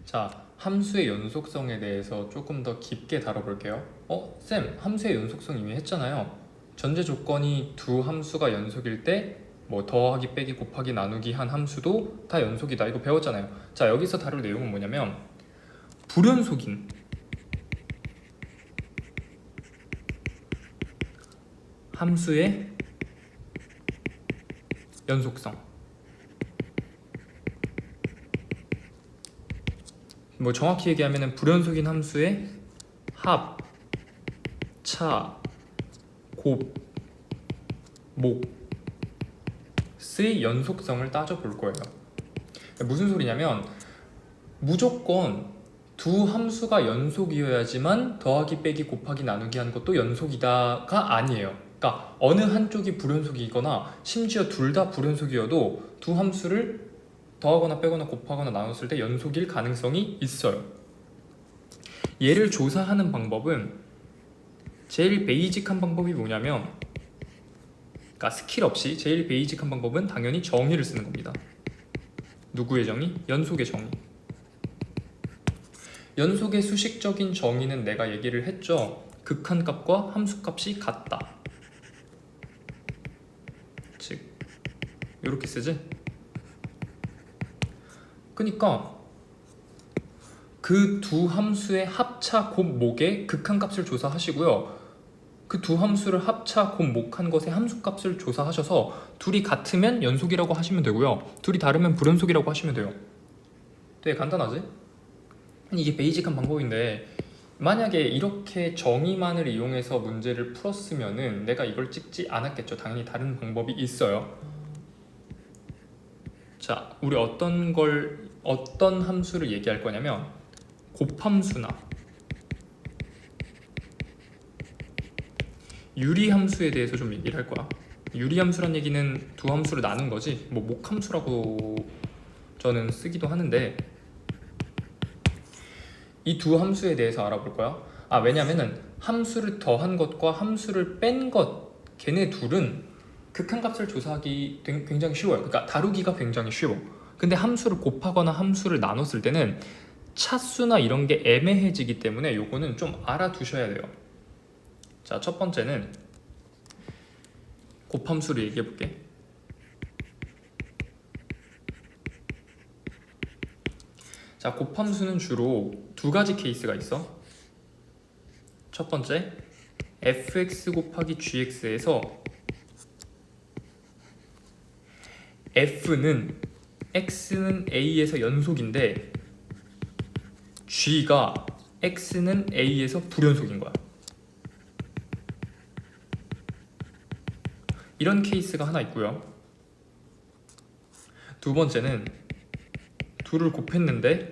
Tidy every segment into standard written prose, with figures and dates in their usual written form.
자, 함수의 연속성에 대해서 조금 더 깊게 다뤄볼게요. 쌤, 함수의 연속성 이미 했잖아요. 전제 조건이 두 함수가 연속일 때 뭐 더하기, 빼기, 곱하기, 나누기 한 함수도 다 연속이다. 이거 배웠잖아요. 자, 여기서 다룰 내용은 뭐냐면 불연속인 함수의 연속성. 뭐 정확히 얘기하면 불연속인 함수의 합, 차, 곱, 목의 연속성을 따져볼 거예요. 무슨 소리냐면 무조건 두 함수가 연속이어야지만 더하기, 빼기, 곱하기, 나누기 하는 것도 연속이다가 아니에요. 그러니까 어느 한쪽이 불연속이거나 심지어 둘 다 불연속이어도 두 함수를 더하거나 빼거나 곱하거나 나눴을 때 연속일 가능성이 있어요. 얘를 조사하는 방법은 제일 베이직한 방법이 뭐냐면, 그러니까 스킬 없이 제일 베이직한 방법은 당연히 정의를 쓰는 겁니다. 누구의 정의? 연속의 정의. 연속의 수식적인 정의는 내가 얘기를 했죠. 극한값과 함수값이 같다. 즉 이렇게 쓰지? 그러니까 그 두 함수의 합차, 곱, 목의 극한값을 조사하시고요. 그 두 함수를 합차, 곱, 목한 것의 함수값을 조사하셔서 둘이 같으면 연속이라고 하시면 되고요. 둘이 다르면 불연속이라고 하시면 돼요. 되게 간단하지? 이게 베이직한 방법인데 만약에 이렇게 정의만을 이용해서 문제를 풀었으면은 내가 이걸 찍지 않았겠죠. 당연히 다른 방법이 있어요. 자, 우리 어떤 함수를 얘기할 거냐면 곱함수나 유리함수에 대해서 좀 얘기를 할 거야. 유리함수란 얘기는 두 함수를 나눈 거지. 뭐 목함수라고 저는 쓰기도 하는데 이 두 함수에 대해서 알아볼 거야. 왜냐면은 함수를 더한 것과 함수를 뺀 것, 걔네 둘은 극한값을 조사하기 굉장히 쉬워요. 그러니까 다루기가 굉장히 쉬워. 근데 함수를 곱하거나 함수를 나눴을 때는 차수나 이런 게 애매해지기 때문에 요거는 좀 알아두셔야 돼요. 자, 첫 번째는 곱함수를 얘기해 볼게. 자, 곱함수는 주로 두 가지 케이스가 있어. 첫 번째, fx 곱하기 gx에서 f는 x는 a에서 연속인데 g가 x는 a에서 불연속인 거야. 이런 케이스가 하나 있고요. 두 번째는 둘을 곱했는데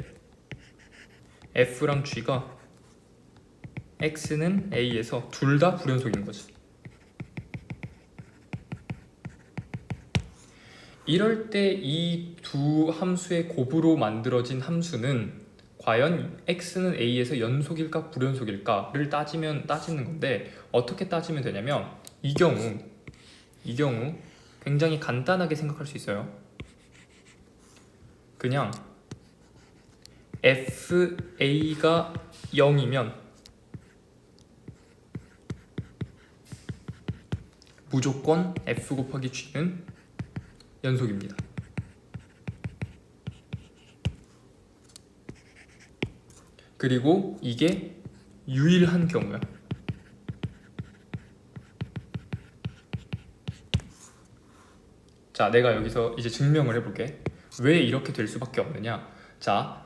f랑 g가 x는 a에서 둘 다 불연속인 거지. 이럴 때 이 두 함수의 곱으로 만들어진 함수는 과연 x는 a에서 연속일까 불연속일까를 따지는 건데 어떻게 따지면 되냐면 이 경우 굉장히 간단하게 생각할 수 있어요. 그냥 fa가 0이면 무조건 f 곱하기 g는 연속입니다. 그리고 이게 유일한 경우야. 자, 내가 여기서 이제 증명을 해볼게. 왜 이렇게 될 수밖에 없느냐. 자,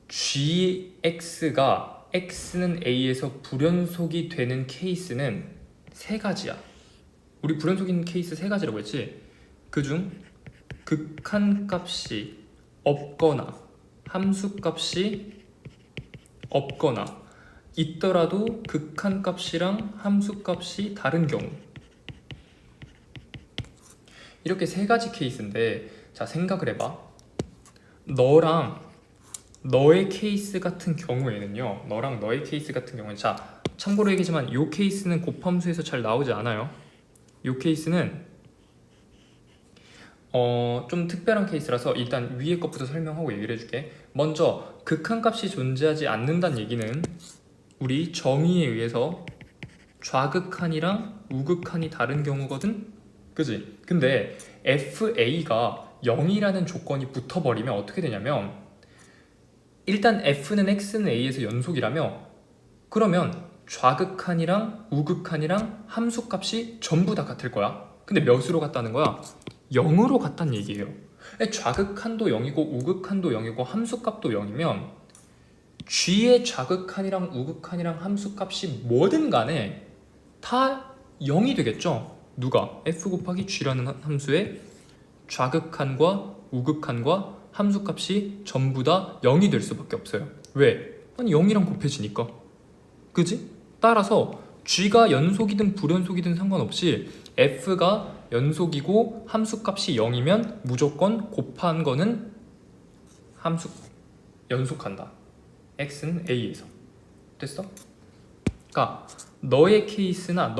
gx가 x는 a에서 불연속이 되는 케이스는 세 가지야. 우리 불연속인 케이스 세 가지라고 했지. 그중 극한값이 없거나 함수값이 없거나 있더라도 극한값이랑 함수값이 다른 경우, 이렇게 세 가지 케이스인데, 자, 생각을 해봐. 너의 케이스 같은 경우에는요, 자, 참고로 얘기지만 이 케이스는 곱함수에서 잘 나오지 않아요. 이 케이스는 좀 특별한 케이스라서 일단 위에 것부터 설명하고 얘기를 해줄게. 먼저 극한값이 존재하지 않는다는 얘기는 우리 정의에 의해서 좌극한이랑 우극한이 다른 경우거든? 그지? 근데 FA가 0이라는 조건이 붙어버리면 어떻게 되냐면 일단 F는 X는 A에서 연속이라며 그러면 좌극한이랑 우극한이랑 함수값이 전부 다 같을 거야. 근데 몇으로 같다는 거야? 0으로 같다는 얘기예요. 좌극한도 0이고 우극한도 0이고 함수값도 0이면 G의 좌극한이랑 우극한이랑 함수값이 뭐든 간에 다 0이 되겠죠? 누가? F 곱하기 G라는 함수의 좌극한과 우극한과 함수값이 전부 다 0이 될 수밖에 없어요. 왜? 아니 0이랑 곱해지니까. 그지? 따라서 G가 연속이든 불연속이든 상관없이 F가 연속이고 함수값이 0이면 무조건 곱한 거는 함수 연속한다. X는 A에서. 됐어? 그러니까 너의 케이스나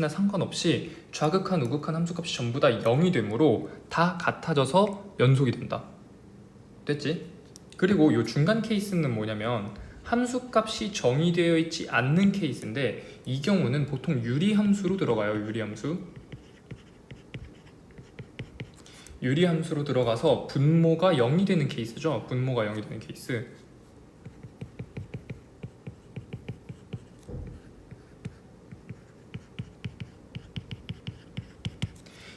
상관없이 좌극한, 우극한 함수값이 전부 다 0이 되므로 다 같아져서 연속이 된다. 됐지? 그리고 이 중간 케이스는 뭐냐면 함수값이 정의되어 있지 않는 케이스인데 이 경우는 보통 유리함수로 들어가요. 유리함수로 들어가서 분모가 0이 되는 케이스죠. 분모가 0이 되는 케이스.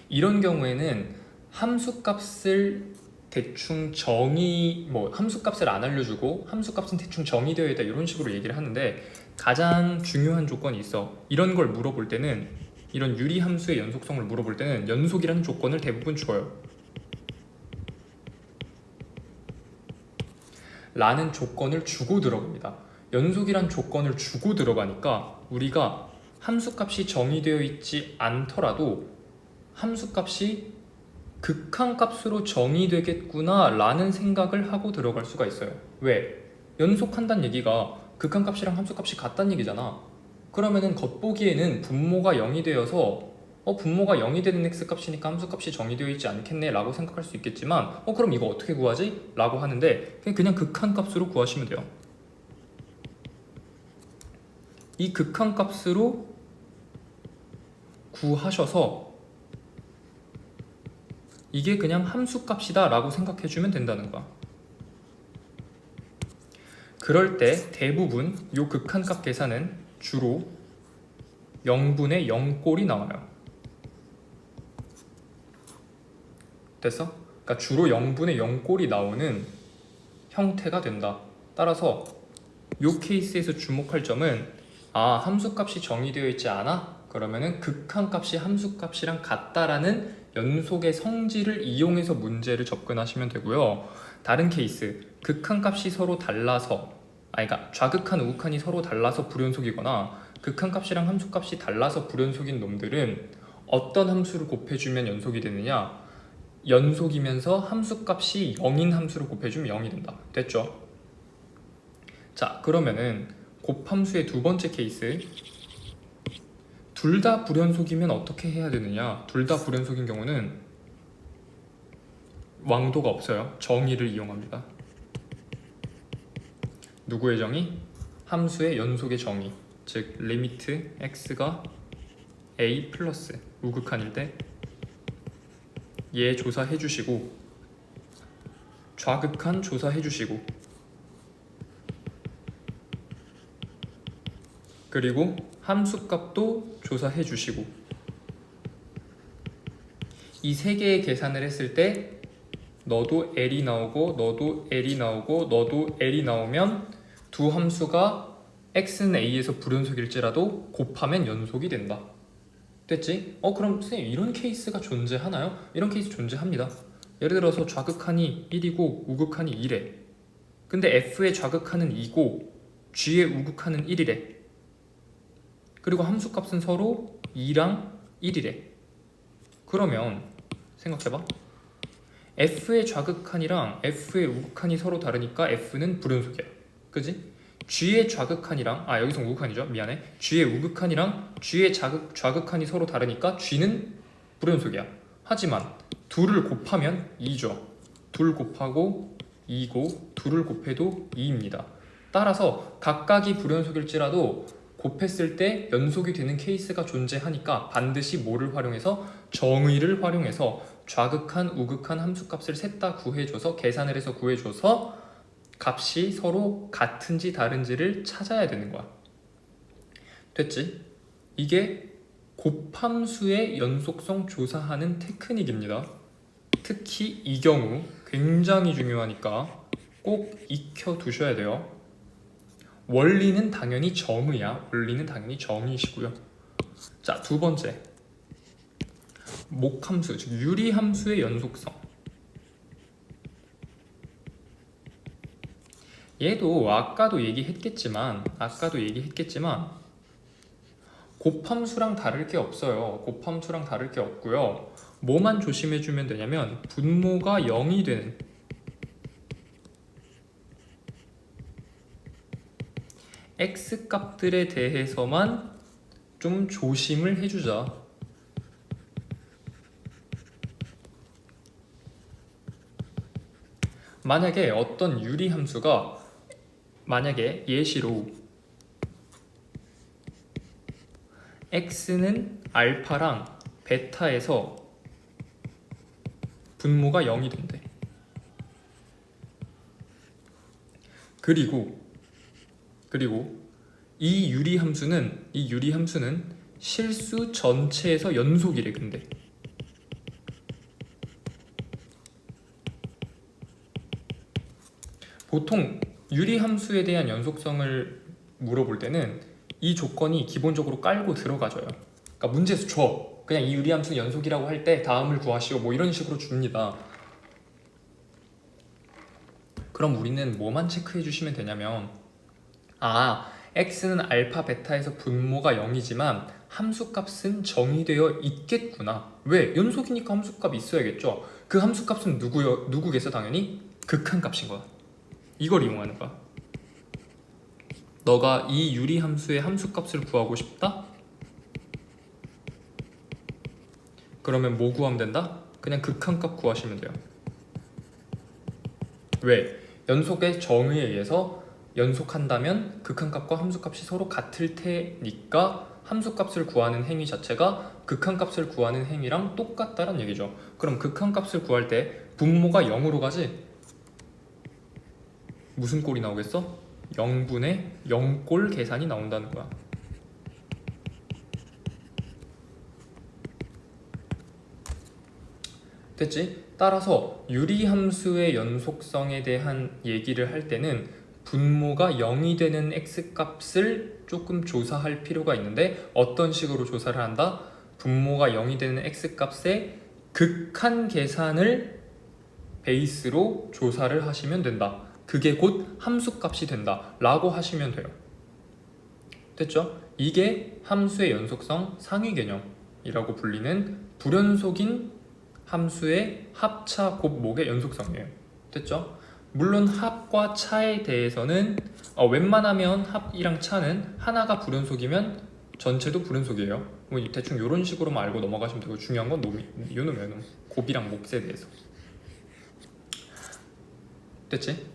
이런 경우에는 함수값을 대충 함수값을 안 알려주고 함수값은 대충 정의되어 있다 이런 식으로 얘기를 하는데 가장 중요한 조건이 있어. 이런 걸 물어볼 때는 이런 유리함수의 연속성을 물어볼 때는 연속이라는 조건을 대부분 줘요. 라는 조건을 주고 들어갑니다. 연속이란 조건을 주고 들어가니까 우리가 함수값이 정의되어 있지 않더라도 함수값이 극한값으로 정의되겠구나 라는 생각을 하고 들어갈 수가 있어요. 왜? 연속한다는 얘기가 극한값이랑 함수값이 같다는 얘기잖아. 그러면은 겉보기에는 분모가 0이 되어서 분모가 0이 되는 x값이니까 함수값이 정의되어 있지 않겠네 라고 생각할 수 있겠지만 그럼 이거 어떻게 구하지? 라고 하는데 그냥 극한값으로 구하시면 돼요. 이 극한값으로 구하셔서 이게 그냥 함수값이다 라고 생각해주면 된다는 거야. 그럴 때 대부분 이 극한값 계산은 주로 0분의 0꼴이 나와요. 됐어? 그러니까 주로 0분의 0꼴이 나오는 형태가 된다. 따라서 이 케이스에서 주목할 점은 함수값이 정의되어 있지 않아? 그러면은 극한값이 함수값이랑 같다라는 연속의 성질을 이용해서 문제를 접근하시면 되고요. 다른 케이스, 극한값이 서로 달라서 그러니까 좌극한, 우극한이 서로 달라서 불연속이거나 극한값이랑 함수값이 달라서 불연속인 놈들은 어떤 함수를 곱해주면 연속이 되느냐? 연속이면서 함수값이 0인 함수를 곱해주면 0이 된다. 됐죠? 자, 그러면은 곱함수의 두 번째 케이스, 둘 다 불연속이면 어떻게 해야 되느냐? 둘 다 불연속인 경우는 왕도가 없어요. 정의를 이용합니다. 누구의 정의? 함수의 연속의 정의. 즉 리미트 x가 a 플러스 우극한일 때 얘 조사해 주시고 좌극한 조사해 주시고 그리고 함수값도 조사해 주시고 이 세 개의 계산을 했을 때 너도 L이 나오고 너도 L이 나오고 너도 L이 나오면 두 함수가 x는 a에서 불연속일지라도 곱하면 연속이 된다. 됐지? 그럼 선생님 이런 케이스가 존재하나요? 이런 케이스 존재합니다. 예를 들어서 좌극한이 1이고 우극한이 2래. 근데 f의 좌극한은 2고 g의 우극한은 1이래. 그리고 함수값은 서로 2랑 1이래. 그러면 생각해봐. f의 좌극한이랑 f의 우극한이 서로 다르니까 f는 불연속이야. 그지? g의 좌극한이랑 여기서 우극한이죠. 미안해. g의 우극한이랑 g의 좌극한이 서로 다르니까 g는 불연속이야. 하지만 둘을 곱하면 2죠. 둘 곱하고 2고 둘을 곱해도 2입니다. 따라서 각각이 불연속일지라도 곱했을 때 연속이 되는 케이스가 존재하니까 반드시 뭐를 활용해서 정의를 활용해서 좌극한 우극한 함수값을 셋 다 구해줘서 계산을 해서 구해줘서 값이 서로 같은지 다른지를 찾아야 되는 거야. 됐지? 이게 곱함수의 연속성 조사하는 테크닉입니다. 특히 이 경우 굉장히 중요하니까 꼭 익혀 두셔야 돼요. 원리는 당연히 정의야. 원리는 당연히 정의시고요. 자, 두 번째. 목함수, 즉 유리함수의 연속성. 얘도 아까도 얘기했겠지만 곱함수랑 다를 게 없어요. 곱함수랑 다를 게 없고요. 뭐만 조심해주면 되냐면 분모가 0이 되는 x값들에 대해서만 좀 조심을 해주자. 만약에 어떤 유리함수가 만약에 예시로 x는 알파랑 베타에서 분모가 0이 된대. 그리고 이 유리함수는 실수 전체에서 연속이래. 근데 보통 유리함수에 대한 연속성을 물어볼 때는 이 조건이 기본적으로 깔고 들어가줘요. 그러니까 문제에서 줘. 그냥 이 유리함수는 연속이라고 할 때 다음을 구하시오. 뭐 이런 식으로 줍니다. 그럼 우리는 뭐만 체크해 주시면 되냐면 x는 알파 베타에서 분모가 0이지만 함수값은 정의되어 있겠구나. 왜? 연속이니까 함수값이 있어야겠죠. 그 함수값은 누구겠어? 당연히 극한값인 거야. 이걸 이용하는 거야. 너가 이 유리함수의 함수값을 구하고 싶다? 그러면 뭐 구하면 된다? 그냥 극한값 구하시면 돼요. 왜? 연속의 정의에 의해서 연속한다면 극한값과 함수값이 서로 같을 테니까 함수값을 구하는 행위 자체가 극한값을 구하는 행위랑 똑같다는 얘기죠. 그럼 극한값을 구할 때 분모가 0으로 가지? 무슨 꼴이 나오겠어? 0분의 0꼴 계산이 나온다는 거야. 됐지? 따라서 유리함수의 연속성에 대한 얘기를 할 때는 분모가 0이 되는 x값을 조금 조사할 필요가 있는데 어떤 식으로 조사를 한다? 분모가 0이 되는 x값의 극한 계산을 베이스로 조사를 하시면 된다. 그게 곧 함수값이 된다 라고 하시면 돼요. 됐죠? 이게 함수의 연속성 상위 개념이라고 불리는 불연속인 함수의 합차 곱목의 연속성이에요. 됐죠? 물론 합과 차에 대해서는 웬만하면 합이랑 차는 하나가 불연속이면 전체도 불연속이에요. 뭐 대충 이런 식으로만 알고 넘어가시면 되고 중요한 건 요놈 곱이랑 몫에 대해서. 됐지?